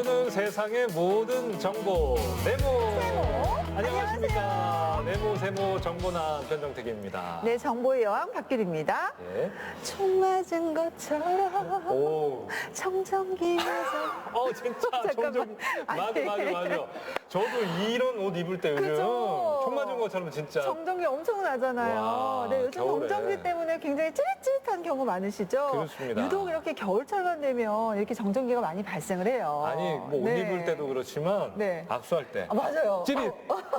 모르는 세상의 모든 정보 네모. 안녕하십니까. 네모 세모 정보나 변정택입니다. 네, 정보의 여왕 박규리입니다. 예. 총 맞은 것처럼 오. 청정기에서 진짜 잠깐만. 정정. 맞아. 저도 이런 옷 입을 때 요즘 그죠? 총 맞은 것처럼 진짜. 정전기 엄청 나잖아요. 와, 네, 요즘 겨울에. 정전기 때문에 굉장히 찌릿찌릿한 경우 많으시죠? 그렇습니다. 유독 이렇게 겨울철만 되면 이렇게 정전기가 많이 발생을 해요. 아니 뭐 옷 네. 입을 때도 그렇지만 네. 악수할 때 맞아요. 찌릿.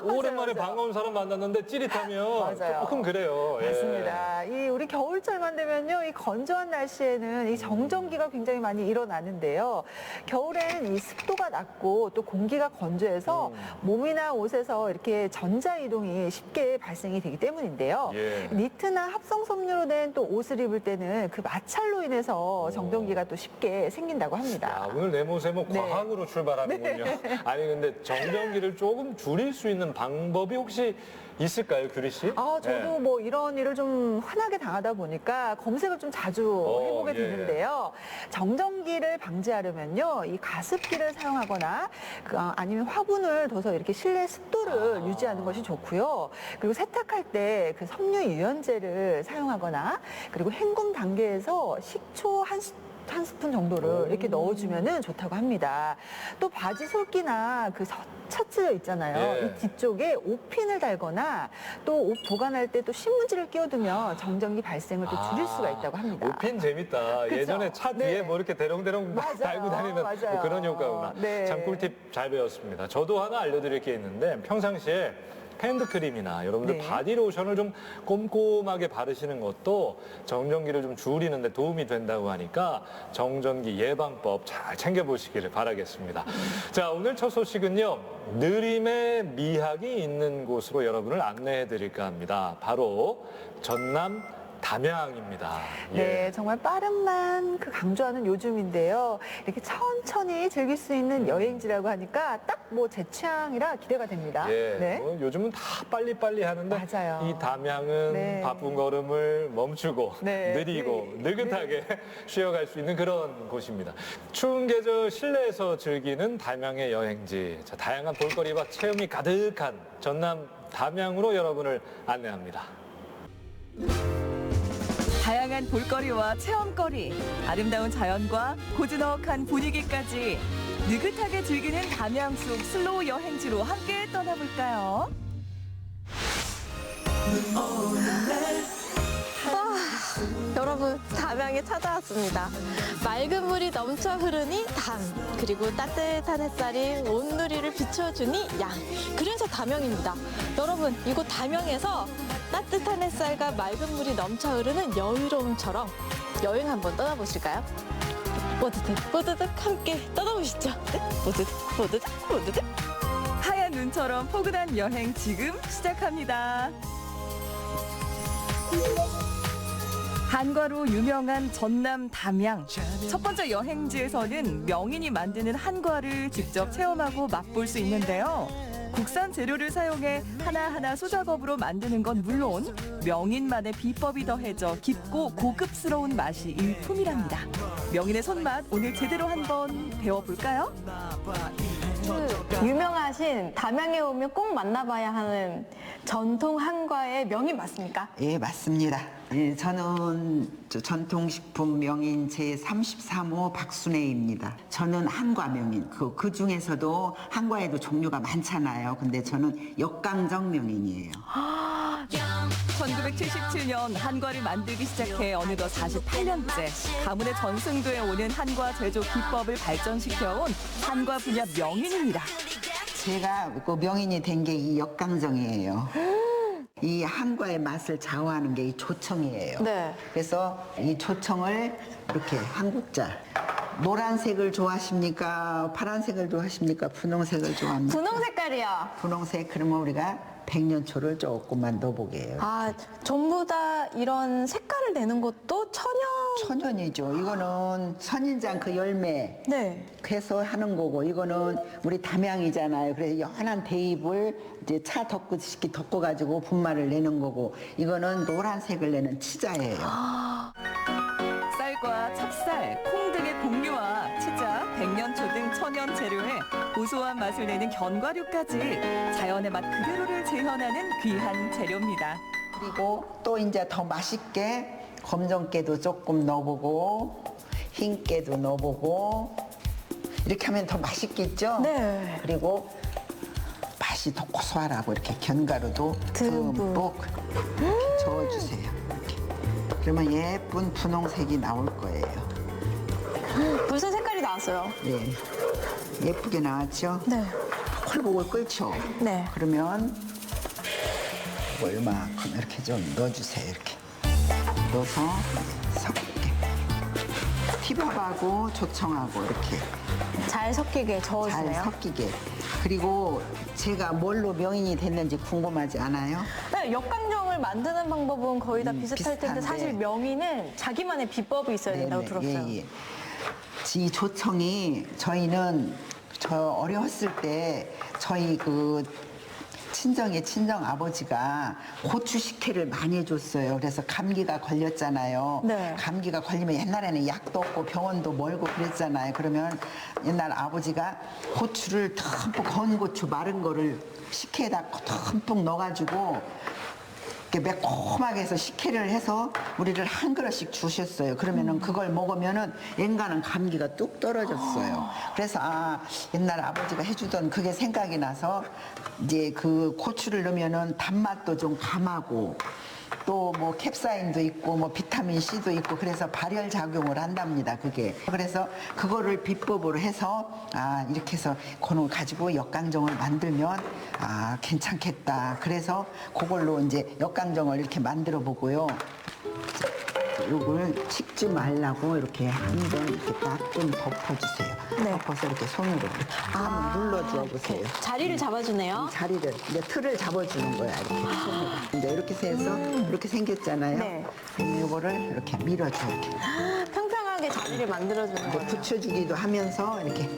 오랜만에 맞아요. 반가운 사람 만났는데 찌릿하면 맞아요. 조금 그래요. 예. 맞습니다. 이 우리 겨울철만 되면요, 이 건조한 날씨에는 이 정전기가 굉장히 많이 일어나는데요. 겨울엔 이 습도가 낮고 또 공기가 건조해서 몸이나 옷에서 이렇게 전자 이동이 쉽게 발생이 되기 때문인데요. 예. 니트나 합성 섬유로 된 또 옷을 입을 때는 그 마찰로 인해서 정전기가 또 쉽게 생긴다고 합니다. 야, 오늘 네모세모 네. 과학으로 출발하는군요. 아니 근데 정전기를 조금 줄일 수 있는 방법이 혹시 있을까요, 규리 씨? 저도 네. 뭐 이런 일을 좀 흔하게 당하다 보니까 검색을 좀 자주 해보게 예. 되는데요. 정전기를 방지하려면요, 이 가습기를 사용하거나 아니면 화분을 둬서 이렇게 실내 습도를 유지하는 것이 좋고요. 그리고 세탁할 때 그 섬유 유연제를 사용하거나 그리고 헹굼 단계에서 식초 한 스푼 정도를 이렇게 넣어주면 좋다고 합니다. 또 바지 솔기나 그 셔츠 있잖아요. 예. 이 뒤쪽에 옷핀을 달거나 또 옷 보관할 때 또 신문지를 끼워두면 정전기 발생을 또 줄일 수가 있다고 합니다. 옷핀 재밌다. 그쵸? 예전에 차 뒤에 네. 뭐 이렇게 대롱대롱 맞아요. 달고 다니는 맞아요. 뭐 그런 효과구나. 네. 참 꿀팁 잘 배웠습니다. 저도 하나 알려드릴 게 있는데 평상시에 핸드크림이나 여러분들 네. 바디로션을 좀 꼼꼼하게 바르시는 것도 정전기를 좀 줄이는 데 도움이 된다고 하니까 정전기 예방법 잘 챙겨보시기를 바라겠습니다. 자, 오늘 첫 소식은요. 느림의 미학이 있는 곳으로 여러분을 안내해 드릴까 합니다. 바로 전남 담양입니다. 네, 정말 빠름만 강조하는 요즘인데요. 이렇게 천천히 즐길 수 있는 여행지라고 하니까 딱 뭐 제 취향이라 기대가 됩니다. 예, 네. 뭐 요즘은 다 빨리빨리 하는데 맞아요. 이 담양은 네. 바쁜 걸음을 멈추고 네. 느리고 느긋하게 쉬어갈 수 있는 그런 곳입니다. 추운 계절 실내에서 즐기는 담양의 여행지. 자, 다양한 볼거리와 체험이 가득한 전남 담양으로 여러분을 안내합니다. 다양한 볼거리와 체험거리, 아름다운 자연과 고즈넉한 분위기까지 느긋하게 즐기는 담양 속 슬로우 여행지로 함께 떠나볼까요? 여러분, 담양에 찾아왔습니다. 맑은 물이 넘쳐 흐르니 담, 그리고 따뜻한 햇살이 온누리를 비춰주니 양. 그래서 담양입니다. 여러분, 이곳 담양에서 따뜻한 햇살과 맑은 물이 넘쳐 흐르는 여유로움처럼 여행 한번 떠나보실까요? 모두들 함께 떠나보시죠. 네? 모두들. 하얀 눈처럼 포근한 여행 지금 시작합니다. 한과로 유명한 전남 담양. 첫 번째 여행지에서는 명인이 만드는 한과를 직접 체험하고 맛볼 수 있는데요. 국산 재료를 사용해 하나하나 수작업으로 만드는 건 물론 명인만의 비법이 더해져 깊고 고급스러운 맛이 일품이랍니다. 명인의 손맛 오늘 제대로 한번 배워볼까요? 유명하신 담양에 오면 꼭 만나봐야 하는 전통 한과의 명인 맞습니까? 예, 맞습니다. 예, 저는 전통식품 명인 제33호 박순애입니다. 저는 한과 명인, 그 중에서도 한과에도 종류가 많잖아요. 근데 저는 역강정 명인이에요. 1977년 한과를 만들기 시작해 어느덧 48년째 가문의 전승도에 오는 한과 제조 기법을 발전시켜온 한과 분야 명인입니다. 제가 그 명인이 된 게 이 역강정이에요. 이 한과의 맛을 좌우하는 게 이 조청이에요. 네. 그래서 이 조청을 이렇게 한 국자. 노란색을 좋아하십니까? 파란색을 좋아하십니까? 분홍색을 좋아합니까? 분홍 색깔이요. 분홍색, 그러면 우리가 백년초를 조금만 넣어보게 해요. 전부 다 이런 색깔을 내는 것도 천연이죠. 이거는 선인장 그 열매 네. 해서 하는 거고, 이거는 우리 담양이잖아요. 그래서 연한 대잎을 이제 차 덮듯이 덮어가지고 분말을 내는 거고, 이거는 노란색을 내는 치자예요. 쌀과 찹쌀, 콩 등의 곡류와 치자, 백년초 등 천연 재료를 고소한 맛을 내는 견과류까지 자연의 맛 그대로를 재현하는 귀한 재료입니다. 그리고 또 이제 더 맛있게 검정깨도 조금 넣어보고 흰깨도 넣어보고 이렇게 하면 더 맛있겠죠? 네. 그리고 맛이 더 고소하라고 이렇게 견과류도 듬뿍 이렇게 저어주세요. 이렇게. 그러면 예쁜 분홍색이 나올 거예요. 벌써 색깔이 나왔어요. 네. 예쁘게 나왔죠? 네. 콜복을 끓죠? 네. 그러면 얼마큼 이렇게 좀 넣어주세요. 이렇게 넣어서 섞게. 티밥하고 조청하고 이렇게 잘 섞이게 잘 저어주네요. 섞이게. 그리고 제가 뭘로 명인이 됐는지 궁금하지 않아요? 네, 역강정을 만드는 방법은 거의 다 비슷할 텐데 비슷한데. 사실 명이는 자기만의 비법이 있어야 된다고 네네, 들었어요. 예, 예. 이 조청이 저희는 저 어려웠을 때 저희 그 친정의 친정 아버지가 고추 식혜를 많이 해줬어요. 그래서 감기가 걸렸잖아요. 네. 감기가 걸리면 옛날에는 약도 없고 병원도 멀고 그랬잖아요. 그러면 옛날 아버지가 고추를 듬뿍 건 고추 마른 거를 식혜에다 듬뿍 넣어가지고 이렇게 매콤하게 해서 식혜를 해서 우리를 한 그릇씩 주셨어요. 그러면은 그걸 먹으면은 엔간한 감기가 뚝 떨어졌어요. 그래서 옛날 아버지가 해주던 그게 생각이 나서 이제 그 고추를 넣으면은 단맛도 좀 감하고 또 뭐 캡사인도 있고 뭐 비타민 C도 있고 그래서 발열 작용을 한답니다. 그게. 그래서 그거를 비법으로 해서 이렇게 해서 그걸 가지고 역강정을 만들면 괜찮겠다. 그래서 그걸로 이제 역강정을 이렇게 만들어 보고요. 요걸 식지 말라고 이렇게 한번 이렇게 딱 좀 덮어주세요. 네. 덮어서 이렇게 손으로 이렇게 한번 눌러줘 보세요. 자리를 잡아주네요. 자리를 이제 틀을 잡아주는 거야 이렇게 손으로. 이제 이렇게 해서 이렇게 생겼잖아요. 네. 그럼 이거를 이렇게 밀어줘 이렇게. 평평하게 자리를 만들어주는 이제 거예요. 붙여주기도 하면서 이렇게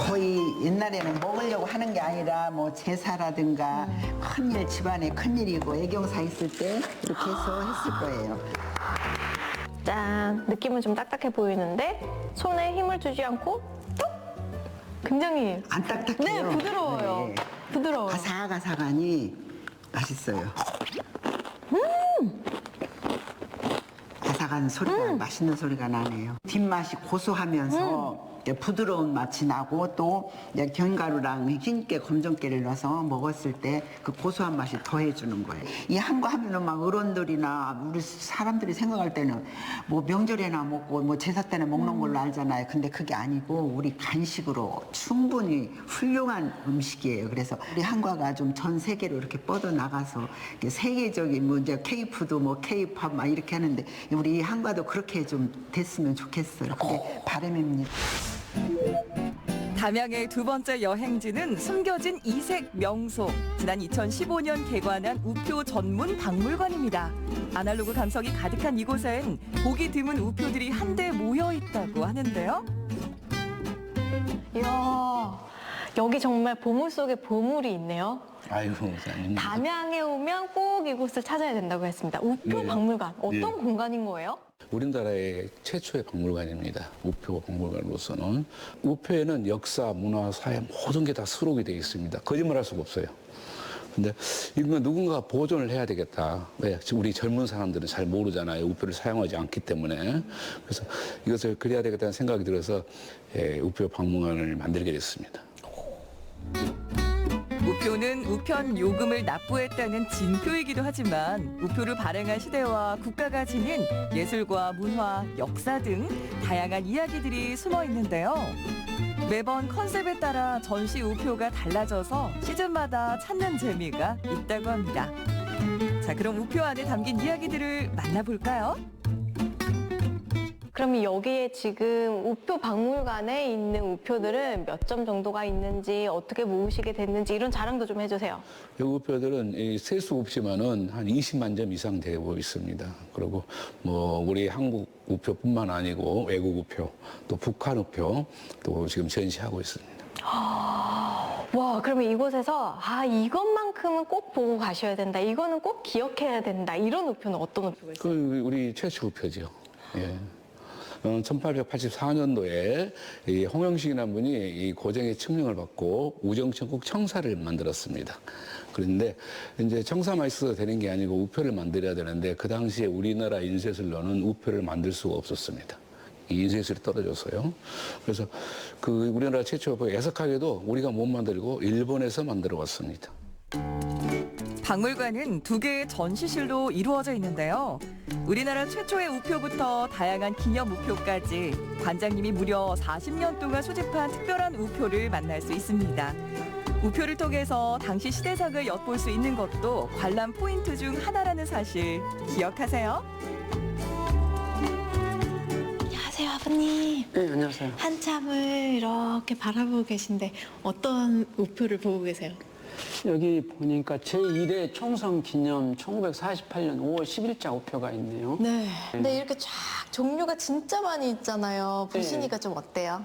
거의 옛날에는 먹으려고 하는 게 아니라 뭐 제사라든가 큰일 집안에 큰일이고 애경사 있을 때 이렇게 해서 했을 거예요. 짠! 느낌은 좀 딱딱해 보이는데 손에 힘을 주지 않고 뚝! 굉장히 안 딱딱해요. 네, 부드러워요. 네. 부드러워요. 아삭아삭하니 맛있어요. 아삭한 소리가 맛있는 소리가 나네요. 뒷맛이 고소하면서 이제 부드러운 맛이 나고 또 이제 견과류랑 흰깨, 검정깨를 넣어서 먹었을 때 그 고소한 맛이 더해주는 거예요. 이 한과 하면은 막 어른들이나 우리 사람들이 생각할 때는 뭐 명절에나 먹고 뭐 제사 때나 먹는 걸로 알잖아요. 근데 그게 아니고 우리 간식으로 충분히 훌륭한 음식이에요. 그래서 우리 한과가 좀 전 세계로 이렇게 뻗어 나가서 세계적인 뭐 이제 K푸드 뭐 K팝 막 이렇게 하는데 우리 한과도 그렇게 좀 됐으면 좋겠어요. 그게 바람입니다. 담양의 두 번째 여행지는 숨겨진 이색 명소. 지난 2015년 개관한 우표 전문 박물관입니다. 아날로그 감성이 가득한 이곳엔 보기 드문 우표들이 한데 모여 있다고 하는데요. 이야, 여기 정말 보물 속에 보물이 있네요. 아이고, 아닙니다. 담양에 오면 꼭 이곳을 찾아야 된다고 했습니다. 우표 네. 박물관, 어떤 네. 공간인 거예요? 우리나라의 최초의 박물관입니다. 우표 박물관으로서는. 우표에는 역사, 문화, 사회 모든 게 다 수록이 되어 있습니다. 거짓말할 수가 없어요. 근데 이거 누군가 보존을 해야 되겠다. 왜? 우리 젊은 사람들은 잘 모르잖아요. 우표를 사용하지 않기 때문에. 그래서 이것을 그려야 되겠다는 생각이 들어서 우표 박물관을 만들게 됐습니다. 우표는 우편 요금을 납부했다는 징표이기도 하지만 우표를 발행한 시대와 국가가 지닌 예술과 문화, 역사 등 다양한 이야기들이 숨어 있는데요. 매번 컨셉에 따라 전시 우표가 달라져서 시즌마다 찾는 재미가 있다고 합니다. 자, 그럼 우표 안에 담긴 이야기들을 만나볼까요? 그럼 여기에 지금 우표 박물관에 있는 우표들은 몇 점 정도가 있는지, 어떻게 모으시게 됐는지 이런 자랑도 좀 해주세요. 이 우표들은 셀 수 없지만은 한 20만 점 이상 되고 있습니다. 그리고 뭐 우리 한국 우표뿐만 아니고 외국 우표, 또 북한 우표 또 지금 전시하고 있습니다. 와, 그러면 이곳에서 이것만큼은 꼭 보고 가셔야 된다, 이거는 꼭 기억해야 된다, 이런 우표는 어떤 우표가 있어요? 그 우리 최초 우표죠. 예. 1884년도에 이 홍영식이라는 분이 이 고쟁의 칙령을 받고 우정천국 청사를 만들었습니다. 그런데 이제 청사만 있어도 되는 게 아니고 우표를 만들어야 되는데 그 당시에 우리나라 인쇄술로는 우표를 만들 수가 없었습니다. 이 인쇄술이 떨어져서요. 그래서 그 우리나라 최초 애석하게도 우리가 못 만들고 일본에서 만들어 왔습니다. 박물관은 2개의 전시실로 이루어져 있는데요. 우리나라 최초의 우표부터 다양한 기념 우표까지 관장님이 무려 40년 동안 수집한 특별한 우표를 만날 수 있습니다. 우표를 통해서 당시 시대상을 엿볼 수 있는 것도 관람 포인트 중 하나라는 사실 기억하세요? 안녕하세요, 아버님. 네, 안녕하세요. 한참을 이렇게 바라보고 계신데 어떤 우표를 보고 계세요? 여기 보니까 제1회 총성 기념 1948년 5월 10일자 우표가 있네요. 네. 근데 이렇게 쫙 종류가 진짜 많이 있잖아요. 보시니까 좀 어때요?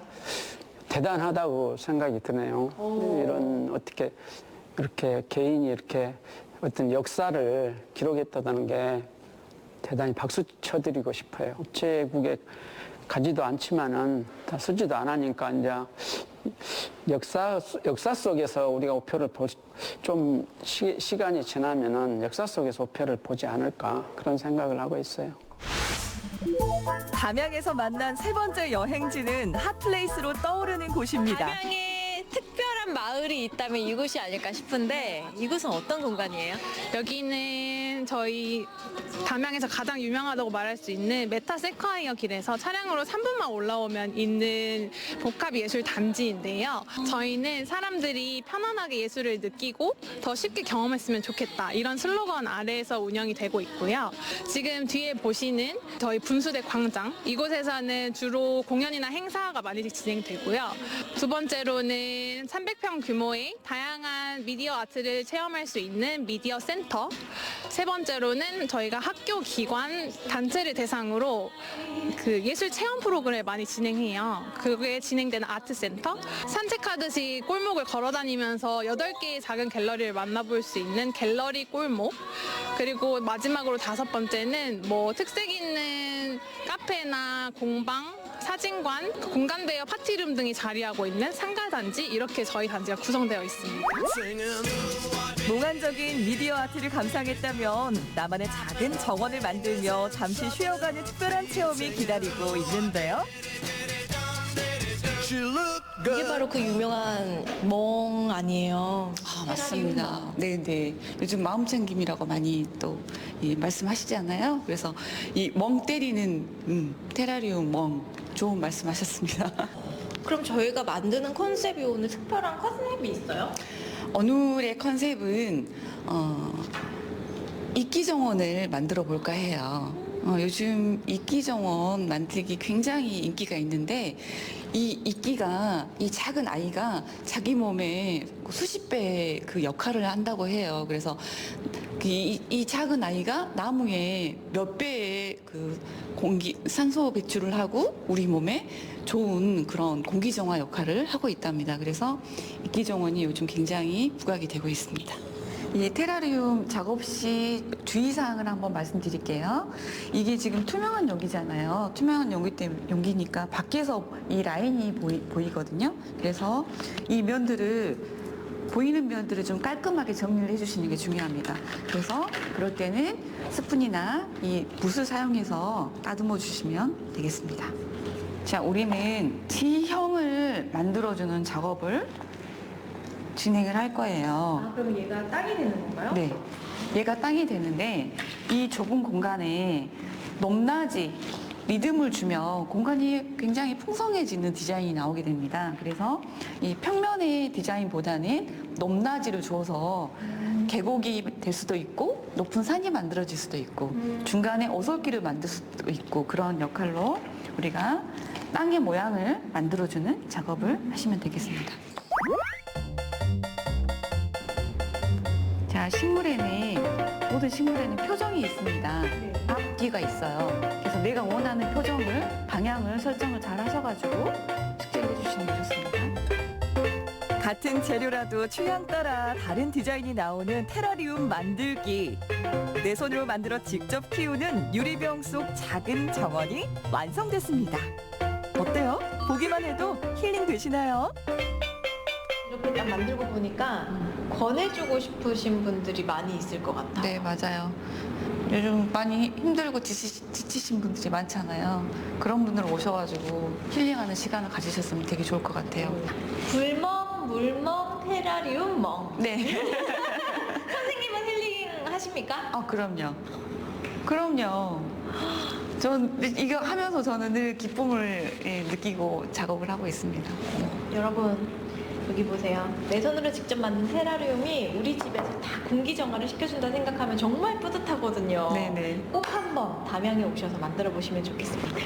대단하다고 생각이 드네요. 이런 어떻게 이렇게 개인이 이렇게 어떤 역사를 기록했다는 게 대단히 박수 쳐드리고 싶어요. 우체국에 가지도 않지만은 다 쓰지도 않으니까 이제 역사 속에서 우리가 우표를 좀 시간이 지나면은 역사 속에서 우표를 보지 않을까 그런 생각을 하고 있어요. 담양에서 만난 3번째 여행지는 핫플레이스로 떠오르는 곳입니다. 담양에 특별한 마을이 있다면 이곳이 아닐까 싶은데 이곳은 어떤 공간이에요? 여기는 저희 담양에서 가장 유명하다고 말할 수 있는 메타 세콰이어 길에서 차량으로 3분만 올라오면 있는 복합예술 단지인데요. 저희는 사람들이 편안하게 예술을 느끼고 더 쉽게 경험했으면 좋겠다. 이런 슬로건 아래에서 운영이 되고 있고요. 지금 뒤에 보시는 저희 분수대 광장, 이곳에서는 주로 공연이나 행사가 많이 진행되고요. 두 번째로는 300평 규모의 다양한 미디어 아트를 체험할 수 있는 미디어 센터. 세 번째로는 저희가 학교, 기관, 단체를 대상으로 그 예술 체험 프로그램을 많이 진행해요. 그게 진행되는 아트센터. 산책하듯이 골목을 걸어다니면서 8개의 작은 갤러리를 만나볼 수 있는 갤러리 골목. 그리고 마지막으로 5번째는 뭐 특색 있는 카페나 공방, 사진관, 공간대여 파티룸 등이 자리하고 있는 상가단지, 이렇게 저희 단지가 구성되어 있습니다. 몽환적인 미디어 아트를 감상했다면 나만의 작은 정원을 만들며 잠시 쉬어가는 특별한 체험이 기다리고 있는데요. 이게 바로 그 유명한 멍 아니에요? 아, 맞습니다. 네네. 요즘 마음챙김이라고 많이 또 말씀하시잖아요. 그래서 이 멍 때리는 테라리움 멍 좋은 말씀하셨습니다. 그럼 저희가 만드는 컨셉이 오늘 특별한 컨셉이 있어요? 오늘의 컨셉은 이끼정원을 만들어 볼까 해요. 요즘 이끼정원 만들기 굉장히 인기가 있는데 이 이끼가 이 작은 아이가 자기 몸에 수십 배 그 역할을 한다고 해요. 그래서 이 작은 아이가 나무에 몇 배의 그 산소 배출을 하고 우리 몸에 좋은 그런 공기정화 역할을 하고 있답니다. 그래서 이끼정원이 요즘 굉장히 부각이 되고 있습니다. 이 테라리움 작업 시 주의사항을 한번 말씀드릴게요. 이게 지금 투명한 용기잖아요. 투명한 용기니까 밖에서 이 라인이 보이거든요. 그래서 이 보이는 면들을 좀 깔끔하게 정리를 해주시는 게 중요합니다. 그래서 그럴 때는 스푼이나 이 붓을 사용해서 다듬어 주시면 되겠습니다. 자, 우리는 T형을 만들어주는 작업을 진행을 할 거예요. 그럼 얘가 땅이 되는 건가요? 네. 얘가 땅이 되는데 이 좁은 공간에 높낮이, 리듬을 주면 공간이 굉장히 풍성해지는 디자인이 나오게 됩니다. 그래서 이 평면의 디자인보다는 높낮이를 줘서 계곡이 될 수도 있고 높은 산이 만들어질 수도 있고 중간에 오솔길을 만들 수도 있고 그런 역할로 우리가 땅의 모양을 만들어주는 작업을 하시면 되겠습니다. 자, 모든 식물에는 표정이 있습니다. 앞뒤가 있어요. 그래서 내가 원하는 방향을 설정을 잘 하셔가지고 숙제를 해주시는 게 좋습니다. 같은 재료라도 취향 따라 다른 디자인이 나오는 테라리움 만들기. 내 손으로 만들어 직접 키우는 유리병 속 작은 정원이 완성됐습니다. 어때요? 보기만 해도 힐링 되시나요? 이렇게 딱 만들고 보니까 권해주고 싶으신 분들이 많이 있을 것 같아요. 네, 맞아요. 요즘 많이 힘들고 지치신 분들이 많잖아요. 그런 분들 오셔가지고 힐링하는 시간을 가지셨으면 되게 좋을 것 같아요. 불멍, 물멍, 테라리움, 멍. 네. 선생님은 힐링 하십니까? 아, 그럼요. 그럼요. 전 이거 하면서 저는 늘 기쁨을 느끼고 작업을 하고 있습니다. 여러분 여기 보세요. 내 손으로 직접 만든 테라리움이 우리 집에서 다 공기 정화를 시켜준다 생각하면 정말 뿌듯하거든요. 네네. 꼭 한번 담양에 오셔서 만들어 보시면 좋겠습니다.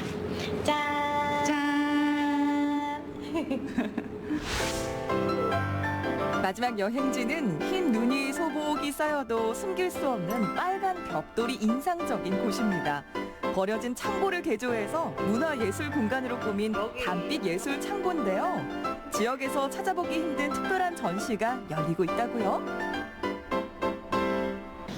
짠! 짠! 마지막 여행지는 흰 눈이 소복이 쌓여도 숨길 수 없는 빨간 벽돌이 인상적인 곳입니다. 버려진 창고를 개조해서 문화예술 공간으로 꾸민 단빛 예술 창고인데요. 지역에서 찾아보기 힘든 특별한 전시가 열리고 있다고요.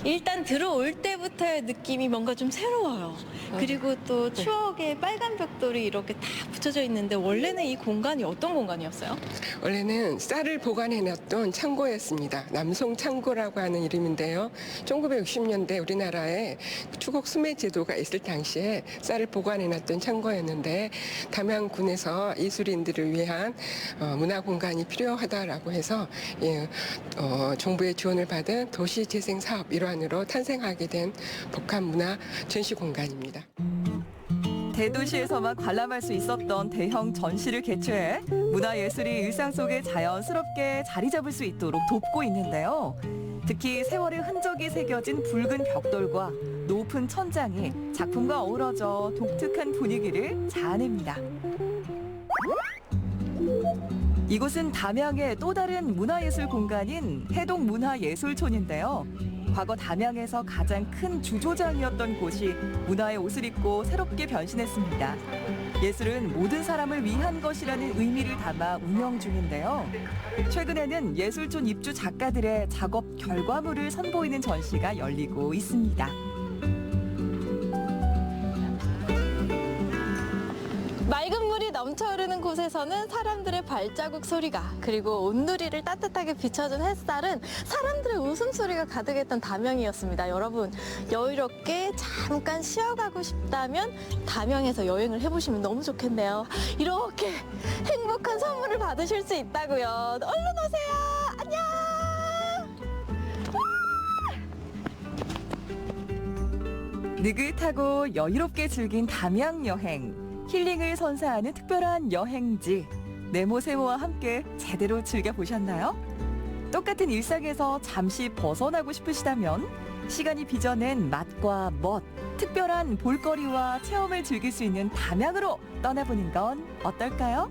일단 들어올 때부터의 느낌이 뭔가 좀 새로워요. 그리고 또 추억의 빨간 벽돌이 이렇게 다 붙여져 있는데 원래는 이 공간이 어떤 공간이었어요? 원래는 쌀을 보관해놨던 창고였습니다. 남송 창고라고 하는 이름인데요. 1960년대 우리나라에 추곡 수매 제도가 있을 당시에 쌀을 보관해놨던 창고였는데 담양군에서 예술인들을 위한 문화 공간이 필요하다라고 해서 정부의 지원을 받은 도시재생 사업 일환으로 탄생하게 된 복합문화 전시 공간입니다. 대도시에서만 관람할 수 있었던 대형 전시를 개최해 문화예술이 일상 속에 자연스럽게 자리 잡을 수 있도록 돕고 있는데요. 특히 세월의 흔적이 새겨진 붉은 벽돌과 높은 천장이 작품과 어우러져 독특한 분위기를 자아냅니다. 이곳은 담양의 또 다른 문화예술 공간인 해동문화예술촌인데요. 과거 담양에서 가장 큰 주조장이었던 곳이 문화의 옷을 입고 새롭게 변신했습니다. 예술은 모든 사람을 위한 것이라는 의미를 담아 운영 중인데요. 최근에는 예술촌 입주 작가들의 작업 결과물을 선보이는 전시가 열리고 있습니다. 맑은 물이 넘쳐 흐르는 곳에서는 사람들의 발자국 소리가 그리고 온누리를 따뜻하게 비춰준 햇살은 사람들의 웃음소리가 가득했던 담양이었습니다. 여러분 여유롭게 잠깐 쉬어가고 싶다면 담양에서 여행을 해보시면 너무 좋겠네요. 이렇게 행복한 선물을 받으실 수 있다고요. 얼른 오세요. 안녕. 느긋하고 여유롭게 즐긴 담양 여행. 힐링을 선사하는 특별한 여행지. 네모세모와 함께 제대로 즐겨보셨나요? 똑같은 일상에서 잠시 벗어나고 싶으시다면 시간이 빚어낸 맛과 멋, 특별한 볼거리와 체험을 즐길 수 있는 담양으로 떠나보는 건 어떨까요?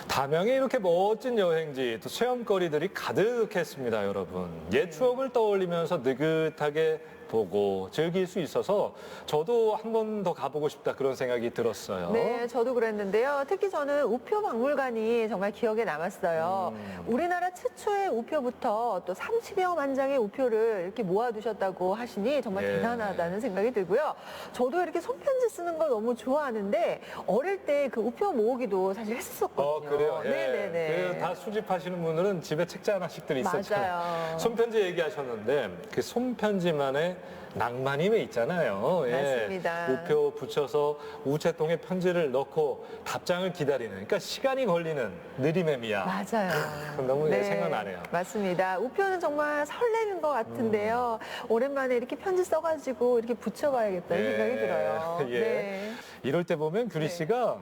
담양에 이렇게 멋진 여행지, 또 체험거리들이 가득했습니다, 여러분. 옛 추억을 떠올리면서 느긋하게 보고 즐길 수 있어서 저도 한 번 더 가보고 싶다 그런 생각이 들었어요. 네, 저도 그랬는데요. 특히 저는 우표 박물관이 정말 기억에 남았어요. 우리나라 최초의 우표부터 또 30여만 장의 우표를 이렇게 모아두셨다고 하시니 정말 예. 대단하다는 생각이 들고요. 저도 이렇게 손편지 쓰는 걸 너무 좋아하는데 어릴 때 그 우표 모으기도 사실 했었거든요. 그래요? 예. 네네네. 그 다 수집하시는 분들은 집에 책자 하나씩들 있었잖아요. 맞아요. 손편지 얘기하셨는데 그 손편지만의 낭만임에 있잖아요. 맞습니다. 우표 붙여서 우체통에 편지를 넣고 답장을 기다리는, 그러니까 시간이 걸리는 느리매미야. 맞아요. 너무 생각나네요. 맞습니다. 우표는 정말 설레는 것 같은데요. 오랜만에 이렇게 편지 써가지고 이렇게 붙여봐야겠다는 예. 생각이 들어요. 예. 네. 이럴 때 보면 규리 씨가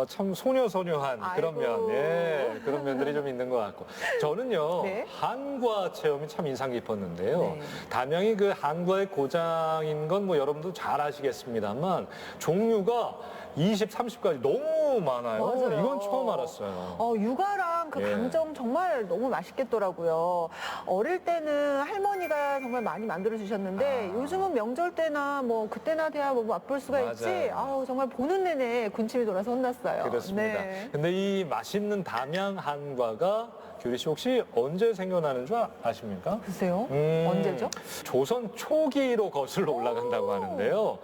참 소녀소녀한 그런 아이고. 면, 그런 면들이 좀 있는 것 같고. 저는요, 네. 한과 체험이 참 인상 깊었는데요. 네. 담양이 그 한과의 고장인 건 뭐 여러분도 잘 아시겠습니다만 종류가 20, 30까지 너무 많아요. 맞아요. 이건 처음 알았어요. 육아랑 그 예. 강정 정말 너무 맛있겠더라고요. 어릴 때는 할머니가 정말 많이 만들어 주셨는데 요즘은 명절 때나 뭐 그때나 돼야 뭐 맛볼 수가 있지. 맞아요. 정말 보는 내내 군침이 돌아서 혼났어요. 그렇습니다. 네. 근데 이 맛있는 담양 한과가 규리 씨 혹시 언제 생겨나는 줄 아십니까? 글쎄요. 언제죠? 조선 초기로 거슬러 올라간다고 하는데요.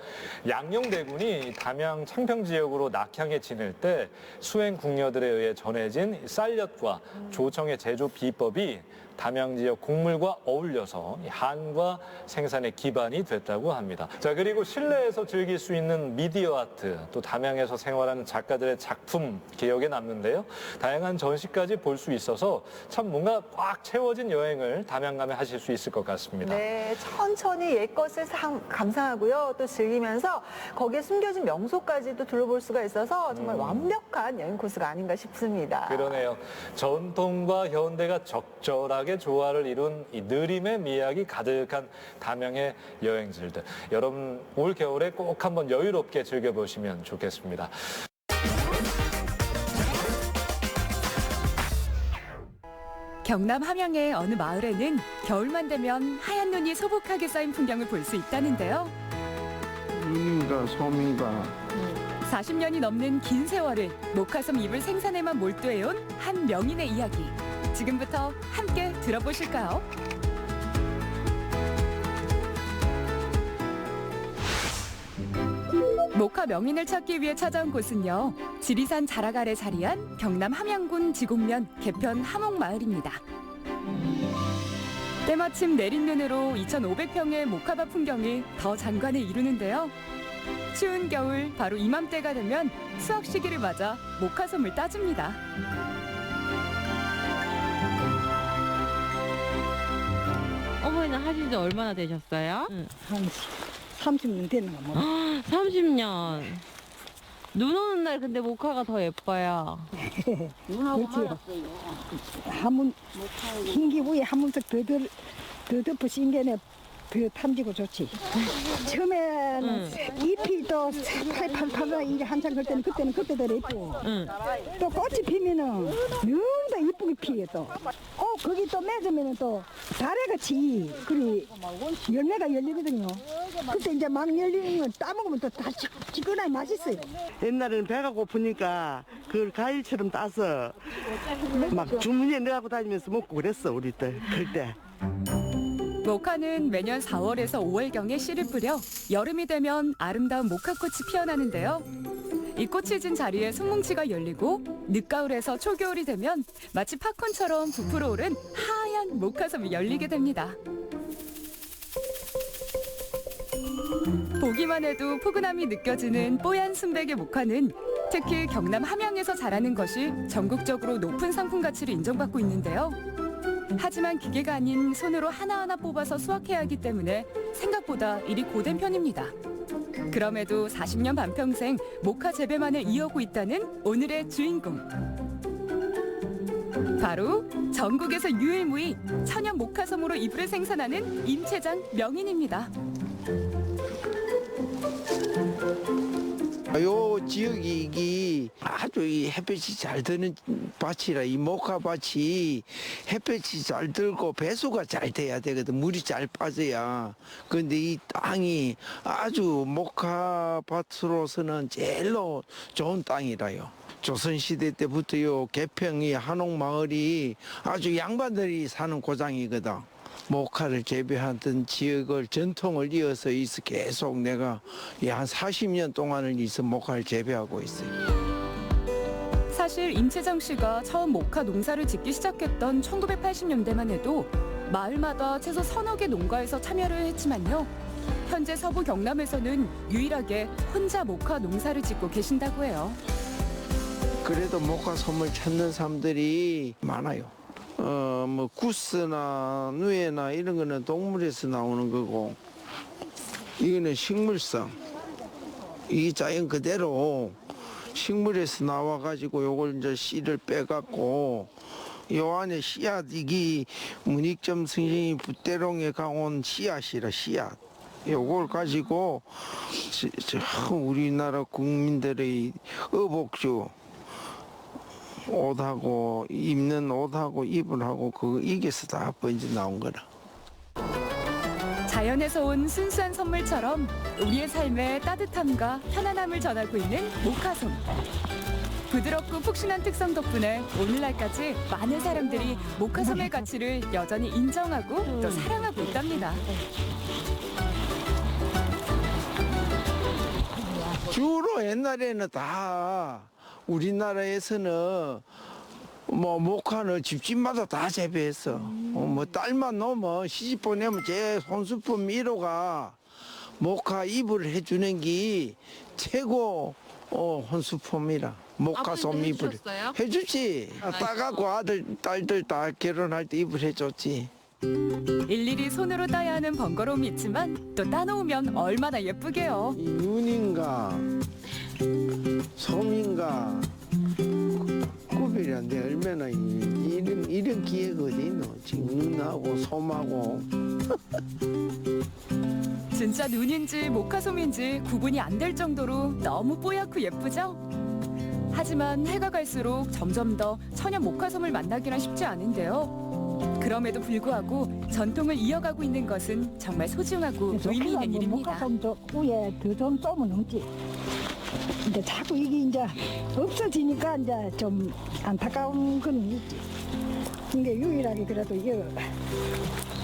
양녕대군이 담양 창평 지역으로 낙향에 지낼 때 수행 궁녀들에 의해 전해진 쌀엿과 조청의 제조 비법이 담양 지역 곡물과 어울려서 이 한과 생산의 기반이 됐다고 합니다. 자, 그리고 실내에서 즐길 수 있는 미디어 아트, 또 담양에서 생활하는 작가들의 작품 기억에 남는데요. 다양한 전시까지 볼 수 있어서 참 뭔가 꽉 채워진 여행을 담양 가면 하실 수 있을 것 같습니다. 네, 천천히 옛것을 감상하고요. 또 즐기면서 거기에 숨겨진 명소까지도 둘러볼 수가 있어서 정말 완벽한 여행 코스가 아닌가 싶습니다. 그러네요. 전통과 현대가 적절하게 조화를 이룬 이 느림의 미학이 가득한 담양의 여행지들. 여러분 올 겨울에 꼭 한번 여유롭게 즐겨보시면 좋겠습니다. 경남 함양의 어느 마을에는 겨울만 되면 하얀 눈이 소복하게 쌓인 풍경을 볼 수 있다는데요. 인가 소민가 40년이 넘는 긴 세월을 목화섬 잎을 생산에만 몰두해온 한 명인의 이야기. 지금부터 함께 들어보실까요? 목화 명인을 찾기 위해 찾아온 곳은요. 지리산 자락 아래 자리한 경남 함양군 지곡면 개편 함옥마을입니다. 때마침 내린 눈으로 2,500평의 목화밭 풍경이 더 장관을 이루는데요. 추운 겨울 바로 이맘때가 되면 수확 시기를 맞아 목화솜을 따줍니다. 어머니는 하신 지 얼마나 되셨어요? 한 30년 됐나 뭐. 30년. 눈 오는 날 근데 목화가 더 예뻐요. 그렇지요. 한문 흰기 위에 한 문석 더 덮어 신게네 더 탐지고 좋지. 처음에는 잎이 또 팔팔팔 이게 한참 걸 때는 그때도 예쁘고 또 꽃이 피면은 너무 더 이쁘게 피해 또. 거기 또 맺으면은 또 다래같이 그리 열매가 열리거든요. 그때 이제 막 열리는 걸 따먹으면 또 다 시원하게 맛있어요. 옛날에는 배가 고프니까 그걸 과일처럼 따서 막 주머니에 넣어갖고 다니면서 먹고 그랬어 우리 때 그때. 목화는 매년 4월에서 5월경에 씨를 뿌려 여름이 되면 아름다운 목화꽃이 피어나는데요. 이 꽃이 진 자리에 순뭉치가 열리고 늦가을에서 초겨울이 되면 마치 팝콘처럼 부풀어 오른 하얀 목화섬이 열리게 됩니다. 보기만 해도 포근함이 느껴지는 뽀얀 순백의 목화는 특히 경남 함양에서 자라는 것이 전국적으로 높은 상품 가치를 인정받고 있는데요. 하지만 기계가 아닌 손으로 하나하나 뽑아서 수확해야 하기 때문에 생각보다 일이 고된 편입니다. 그럼에도 40년 반평생 목화 재배만을 이어오고 있다는 오늘의 주인공. 바로 전국에서 유일무이 천연 목화섬으로 이불을 생산하는 임채장 명인입니다. 요 지역이 이게 아주 이 햇볕이 잘 드는 밭이라 이 목화밭이 햇볕이 잘 들고 배수가 잘 돼야 되거든. 물이 잘 빠져야. 그런데 이 땅이 아주 목화밭으로서는 제일로 좋은 땅이라요. 조선시대 때부터요 개평이 한옥마을이 아주 양반들이 사는 고장이거든. 목화를 재배하던 지역을 전통을 이어서 있어 계속 내가 한 40년 동안을 있어 목화를 재배하고 있어요. 사실 임채장 씨가 처음 목화 농사를 짓기 시작했던 1980년대만 해도 마을마다 최소 서너 개 농가에서 참여를 했지만요. 현재 서부 경남에서는 유일하게 혼자 목화 농사를 짓고 계신다고 해요. 그래도 목화솜을 찾는 사람들이 많아요. 뭐 구스나 누에나 이런 거는 동물에서 나오는 거고 이거는 식물성. 이 자연 그대로 식물에서 나와 가지고 요걸 이제 씨를 빼 갖고 요 안에 씨앗 이게 문익점 선생님이 붓대롱에 가온 씨앗이라 씨앗. 요걸 가지고 우리나라 국민들의 의복주 옷하고 입는 옷하고 이불하고 그거 이게서 다 번져 나온 거라. 자연에서 온 순수한 선물처럼 우리의 삶에 따뜻함과 편안함을 전하고 있는 모카솜. 부드럽고 푹신한 특성 덕분에 오늘날까지 많은 사람들이 모카솜의 가치를 여전히 인정하고 또 사랑하고 있답니다. 주로 옛날에는 다 우리나라에서는 뭐 모카는 집집마다 다 재배했어. 뭐 딸만 놓으면 시집 보내면 제 손수품 1호가 모카 이불을 해주는 게 최고 혼수품이라. 모카솜 이불 해주지. 따가고 아들 딸들 다 결혼할 때 이불 해줬지. 일일이 손으로 따야 하는 번거로움이 있지만 또 따놓으면 얼마나 예쁘게요. 윤인가 솜인가 구별이 안 돼. 얼마나 이런 기회가 어디 있노. 지금 눈하고 솜하고. 진짜 눈인지 모카솜인지 구분이 안 될 정도로 너무 뽀얗고 예쁘죠? 하지만 해가 갈수록 점점 더 천연 모카솜을 만나기란 쉽지 않은데요. 그럼에도 불구하고 전통을 이어가고 있는 것은 정말 소중하고 의미 있는 일입니다. 모카솜 저 위에 더 좀 쏘면 넘지. 근데 자꾸 이게 이제 없어지니까 이제 좀 안타까운 건 있지. 이게 유일하게 그래도 이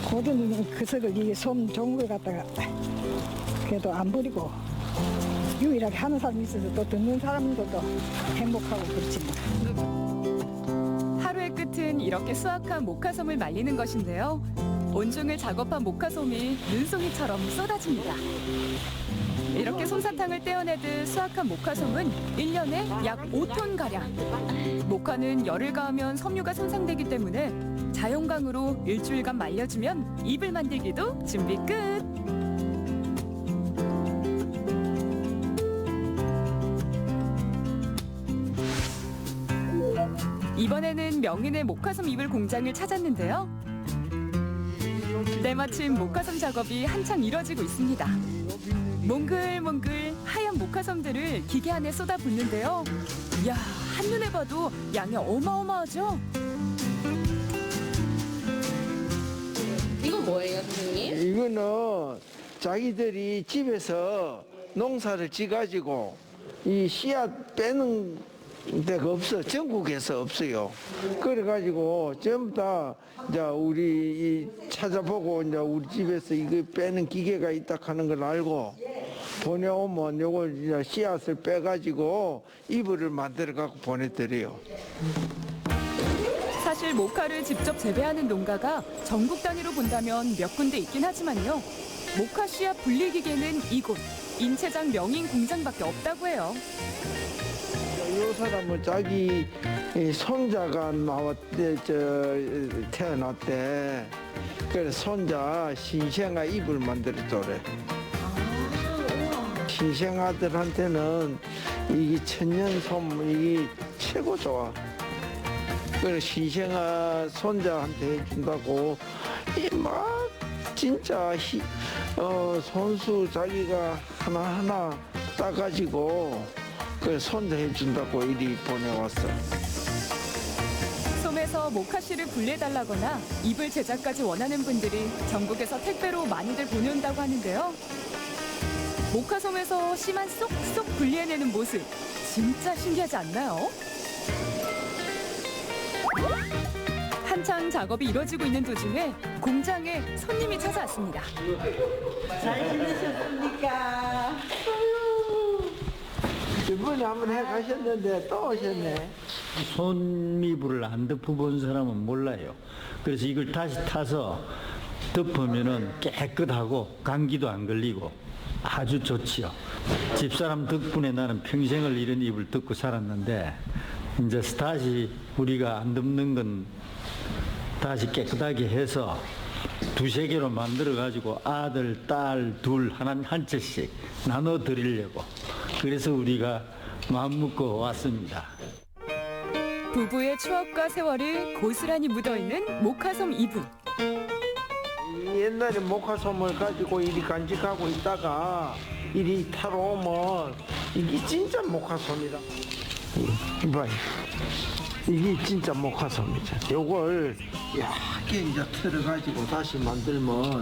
고든 그석을 이게 솜 좋은 걸 갖다가 그래도 안 버리고 유일하게 하는 사람이 있어서 또 듣는 사람들도 행복하고 그렇지 뭐. 하루의 끝은 이렇게 수확한 모카솜을 말리는 것인데요. 온종일 작업한 모카솜이 눈송이처럼 쏟아집니다. 이렇게 솜사탕을 떼어내듯 수확한 모카솜은 1년에 약 5톤가량. 모카는 열을 가하면 섬유가 손상되기 때문에 자연광으로 일주일간 말려주면 이불 만들기도 준비 끝! 이번에는 명인의 모카솜 이불 공장을 찾았는데요. 때마침 모카솜 작업이 한창 이뤄지고 있습니다. 몽글몽글 하얀 모카솜들을 기계 안에 쏟아붓는데요. 이야, 한눈에 봐도 양이 어마어마하죠? 이거 뭐예요, 선생님? 이거는 자기들이 집에서 농사를 지가지고 이 씨앗 빼는 데가 없어. 전국에서 없어요. 그래가지고 전부 다 이제 우리 찾아보고 이제 우리 집에서 이거 빼는 기계가 있다 하는 걸 알고 보내오면 요걸 이제 씨앗을 빼가지고 이불을 만들어 갖고 보내드려요. 사실 모카를 직접 재배하는 농가가 전국 단위로 본다면 몇 군데 있긴 하지만요. 모카 씨앗 분리 기계는 이곳 임채장 명인 공장밖에 없다고 해요. 이 사람은 자기 손자가 태어났대. 그래서 손자 신생아 이불 만들어줘래. 신생아들한테는 이게 천년솜 이게 최고 좋아. 그래서 신생아 손자한테 해준다고 이 막 진짜 손수 자기가 하나하나 따가지고 그 손자 해준다고 이리 보내왔어. 솜에서 모카씨를 분리해달라거나 이불 제작까지 원하는 분들이 전국에서 택배로 많이들 보내온다고 하는데요. 모카솜에서 씨만 쏙쏙 분리해내는 모습 진짜 신기하지 않나요? 한창 작업이 이뤄지고 있는 도중에 공장에 손님이 찾아왔습니다. 잘 지내셨습니까? 이번에 한번 해가셨는데 또 오셨네. 손미불을 안 덮어본 사람은 몰라요. 그래서 이걸 다시 타서 덮으면은 깨끗하고 감기도 안 걸리고 아주 좋지요. 집사람 덕분에 나는 평생을 이런 이불 덮고 살았는데 이제 다시 우리가 안 덮는 건 다시 깨끗하게 해서 두세 개로 만들어 가지고 아들, 딸, 둘 한 채씩 나눠 드리려고 그래서 우리가 마음 먹고 왔습니다. 부부의 추억과 세월이 고스란히 묻어있는 모카솜 이불. 옛날에 목화솜을 가지고 이리 간직하고 있다가 이리 타러 오면 이게 진짜 목화솜이다. 이봐요. 이게 진짜 목화솜이죠. 요걸 얇게 이제 틀어가지고 다시 만들면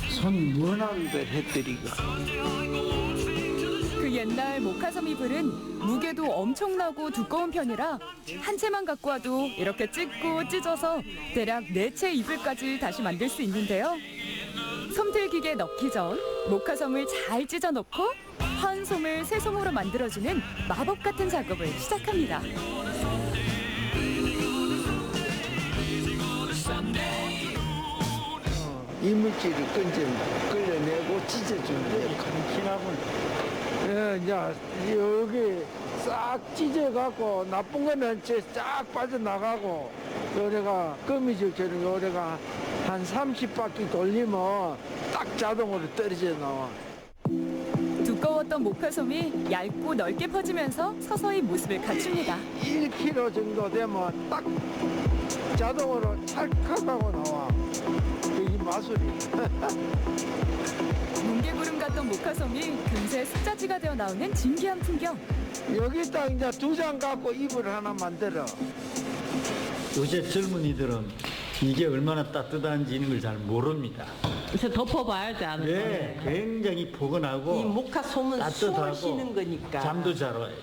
손 무난들 해드리고. 그 옛날 목화섬 이불은 무게도 엄청나고 두꺼운 편이라 한 채만 갖고 와도 이렇게 찢고 찢어서 대략 4채 이불까지 다시 만들 수 있는데요. 솜틀기계 넣기 전 목화섬을 잘 찢어 넣고 화은솜을 새솜으로 만들어주는 마법 같은 작업을 시작합니다. 이물질을 끌려내고 찢어주는 거예요. 예, 이제 여기 싹 찢어갖고 나쁜 거는 쫙 빠져나가고 요래가 거미줄처럼 요래가 한 30바퀴 돌리면 딱 자동으로 떨어져 나와. 두꺼웠던 목화솜이 얇고 넓게 퍼지면서 서서히 모습을 갖춥니다. 1kg 정도 되면 딱 자동으로 찰칵하고 나와. 그게 마술이. 뭉게구름 같던 목화솜이 금세 습자지가 되어 나오는 진기한 풍경. 여기 딱 이제 2장 갖고 이불 하나 만들어. 요새 젊은이들은 이게 얼마나 따뜻한지 이런 걸 잘 모릅니다. 그래서 덮어봐야지 않을까? 네, 굉장히 포근하고 이 목화솜은 숨을 따뜻하고 쉬는 거니까. 잠도 잘 와요.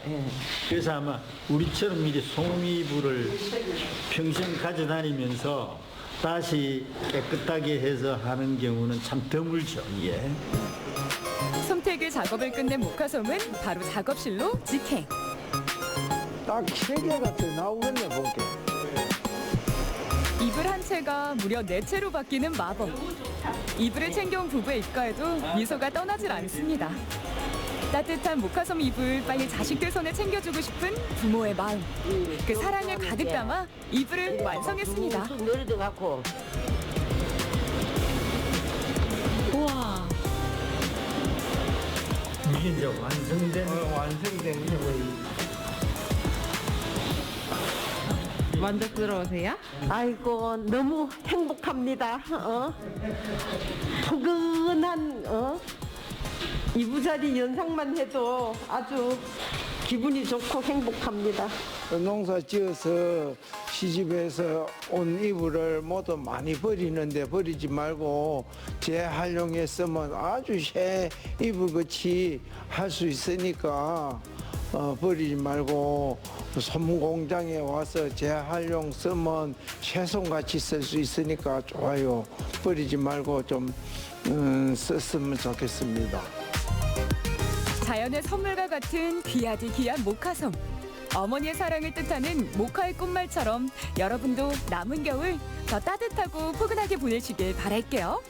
그래서 아마 우리처럼 이제 솜이불을 평생 가져다니면서 다시 깨끗하게 해서 하는 경우는 참 드물죠. 예. 솜태그 작업을 끝낸 목화솜은 바로 작업실로 직행. 딱 3개가 더 나오겠네 보게. 이불 한 채가 무려 4채로 바뀌는 마법. 이불을 챙겨온 부부의 입가에도 미소가 떠나질 않습니다. 따뜻한 목화솜 이불 빨리 자식들 손에 챙겨주고 싶은 부모의 마음. 그 사랑을 가득 담아 이불을 완성했습니다. 내려져갖고. 우와. 이게 이제 완성된 만족스러우세요? 아이고 너무 행복합니다. 포근한 이부자리 연상만 해도 아주 기분이 좋고 행복합니다. 농사 지어서 시집에서 온 이불을 모두 많이 버리는데 버리지 말고 재활용했으면 아주 새 이불같이 할 수 있으니까 버리지 말고 솜 공장에 와서 재활용 쓰면 새솜같이 쓸 수 있으니까 좋아요. 버리지 말고 좀 썼으면 좋겠습니다. 자연의 선물과 같은 귀하디 귀한 목화솜. 어머니의 사랑을 뜻하는 목화의 꽃말처럼 여러분도 남은 겨울 더 따뜻하고 포근하게 보내시길 바랄게요.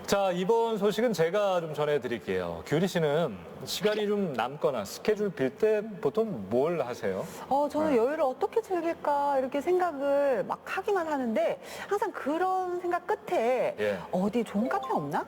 자, 이번 소식은 제가 좀 전해드릴게요. 규리 씨는 시간이 좀 남거나 스케줄 빌 때 보통 뭘 하세요? 저는 여유를 어떻게 즐길까 이렇게 생각을 막 하기만 하는데 항상 그런 생각 끝에 어디 좋은 카페 없나?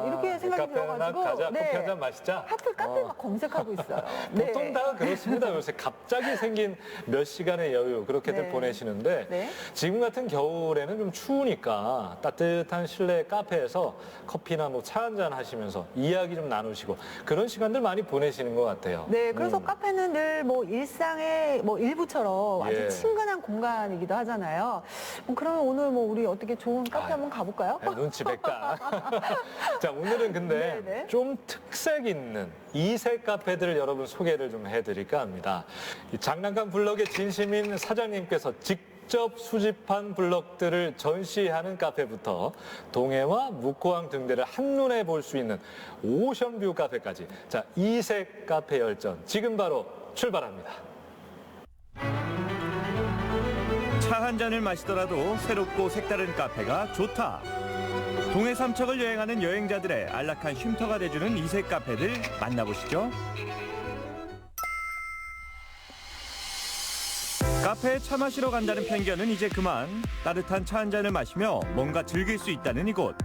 이렇게 생각이 들어가지고 가자, 커피 한 잔 마시자. 하필 카페 막 검색하고 있어요. 보통 다 그렇습니다. 요새 갑자기 생긴 몇 시간의 여유 그렇게들 보내시는데 지금 같은 겨울에는 좀 추우니까 따뜻한 실내 카페에서 커피나 뭐 차 한잔 하시면서 이야기 좀 나누시고 그런 시간들 많이 보내시는 것 같아요. 네, 그래서 카페는 늘 뭐 일상의 뭐 일부처럼 아주 친근한 공간이기도 하잖아요. 그러면 오늘 뭐 우리 어떻게 좋은 카페 한번 가볼까요? 눈치 백다. 자, 오늘은 근데 좀 특색 있는 이색 카페들을 여러분 소개를 좀 해드릴까 합니다. 이 장난감 블럭의 진심인 사장님께서 직접 수집한 블럭들을 전시하는 카페부터 동해와 묵호항 등대를 한눈에 볼 수 있는 오션뷰 카페까지. 자, 이색 카페 열전 지금 바로 출발합니다. 차 한 잔을 마시더라도 새롭고 색다른 카페가 좋다. 동해 삼척을 여행하는 여행자들의 안락한 쉼터가 돼주는 이색 카페들 만나보시죠. 카페에 차 마시러 간다는 편견은 이제 그만. 따뜻한 차 한 잔을 마시며 뭔가 즐길 수 있다는 이곳.